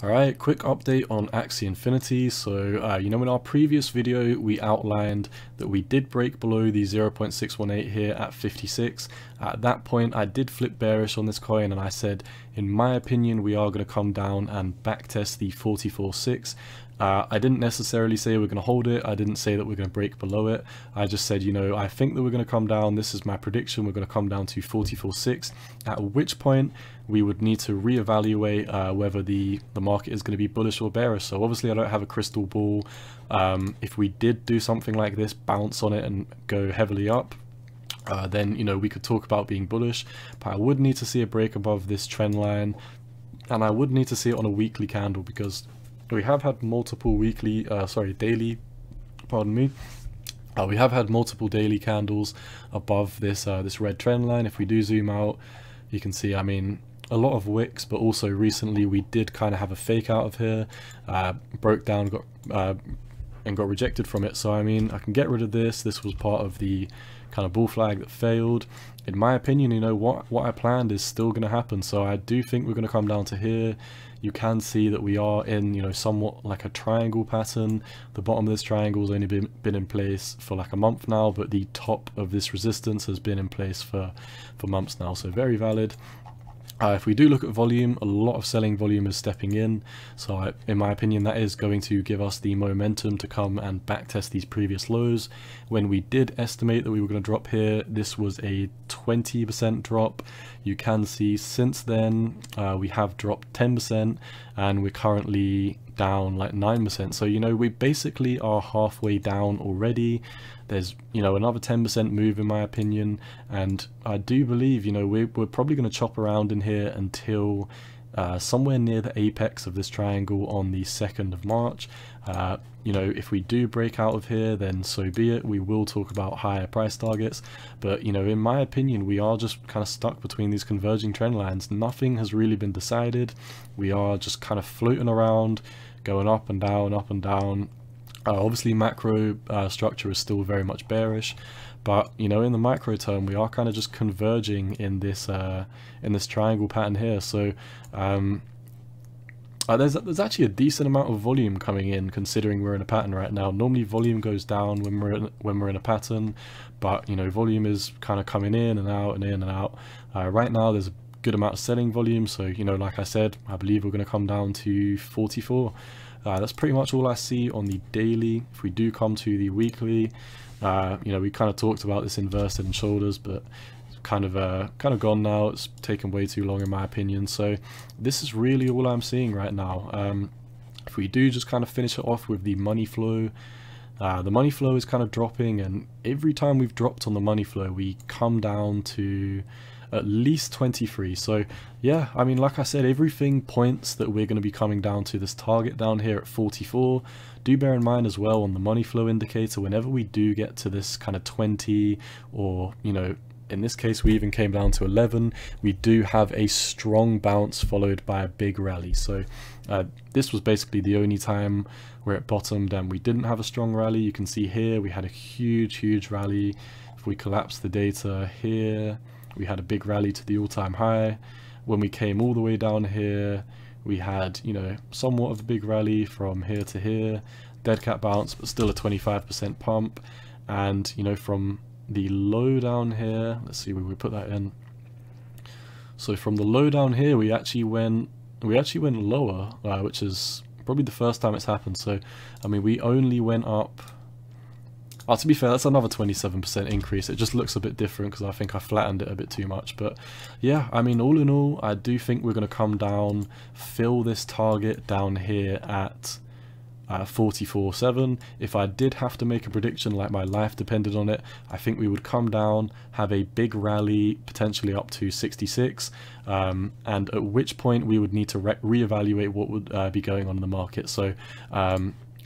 Alright, quick update on Axie Infinity. So, in our previous video, we outlined that we did break below the 0.618 here at 56. At that point, I did flip bearish on this coin and I said, in my opinion, we are going to come down and backtest the 44.6. I didn't necessarily say we're going to hold it. I didn't say that we're going to break below it. I just said, I think that we're going to come down. This is my prediction. We're going to come down to 44.6, at which point we would need to reevaluate whether the market is going to be bullish or bearish. So obviously I don't have a crystal ball. If we did do something like this, bounce on it and go heavily up, then we could talk about being bullish, but I would need to see a break above this trend line, and I would need to see it on a weekly candle, because we have had multiple daily, pardon me. We have had multiple daily candles above this this red trend line. If we do zoom out, you can see, a lot of wicks, but also recently we did kind of have a fake out of here, broke down, and got rejected from it. So I can get rid of this. This was part of the kind of bull flag that failed. In my opinion, what I planned is still going to happen. So I do think we're going to come down to here. You can see that we are in, somewhat like a triangle pattern. The bottom of this triangle has only been in place for like a month now, but the top of this resistance has been in place for months now. So very valid. If we do look at volume, a lot of selling volume is stepping in, so in my opinion that is going to give us the momentum to come and backtest these previous lows. When we did estimate that we were going to drop here, this was a 20% drop. You can see since then we have dropped 10%, and we're currently down like 9%. So we basically are halfway down already. There's another 10% move in my opinion, and I do believe we're probably going to chop around in here until somewhere near the apex of this triangle on the 2nd of March. If we do break out of here, then so be it. We will talk about higher price targets, but in my opinion we are just kind of stuck between these converging trend lines. Nothing has really been decided. We are just kind of floating around, going up and down, up and down. Obviously macro structure is still very much bearish, but in the micro term we are kind of just converging in this triangle pattern here. So there's actually a decent amount of volume coming in, considering we're in a pattern right now. Normally volume goes down when we're in a pattern, but volume is kind of coming in and out and in and out. Right now there's a good amount of selling volume, so like I said, I believe we're going to come down to 44. That's pretty much all I see on the daily. If we do come to the weekly, we kind of talked about this inverse head and shoulders, but it's kind of gone now. It's taken way too long in my opinion. So this is really all I'm seeing right now. If we do just kind of finish it off with the money flow, the money flow is kind of dropping, and every time we've dropped on the money flow we come down to at least 23. So yeah, like I said, everything points that we're going to be coming down to this target down here at 44. Do bear in mind as well on the money flow indicator, whenever we do get to this kind of 20, or in this case we even came down to 11, we do have a strong bounce followed by a big rally. So this was basically the only time where it bottomed and we didn't have a strong rally. You can see here we had a huge rally. If we collapse the data here, we had a big rally to the all-time high. When we came all the way down here, we had somewhat of a big rally from here to here, dead cat bounce, but still a 25% pump. And from the low down here, let's see where we put that in. So from the low down here, we actually went lower, which is probably the first time it's happened. So we only went up. To be fair, that's another 27% increase. It just looks a bit different because I think I flattened it a bit too much. But yeah, all in all, I do think we're going to come down, fill this target down here at 44.7. If I did have to make a prediction, like my life depended on it, I think we would come down, have a big rally, potentially up to 66, and at which point we would need to reevaluate what would be going on in the market. So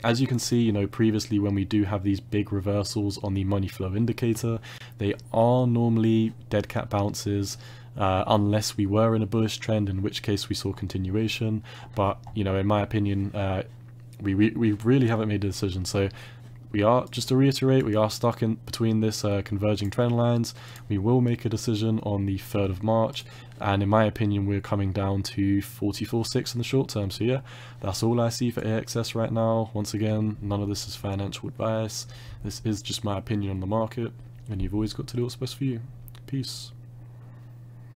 as you can see, previously when we do have these big reversals on the money flow indicator, they are normally dead cat bounces, unless we were in a bullish trend, in which case we saw continuation. But in my opinion, we really haven't made a decision. So we are, just to reiterate, we are stuck in between this converging trend lines. We will make a decision on the 3rd of March, and in my opinion we're coming down to 44.6 in the short term. So yeah, that's all I see for AXS right now. Once again, none of this is financial advice. This is just my opinion on the market, and you've always got to do what's best for you. Peace.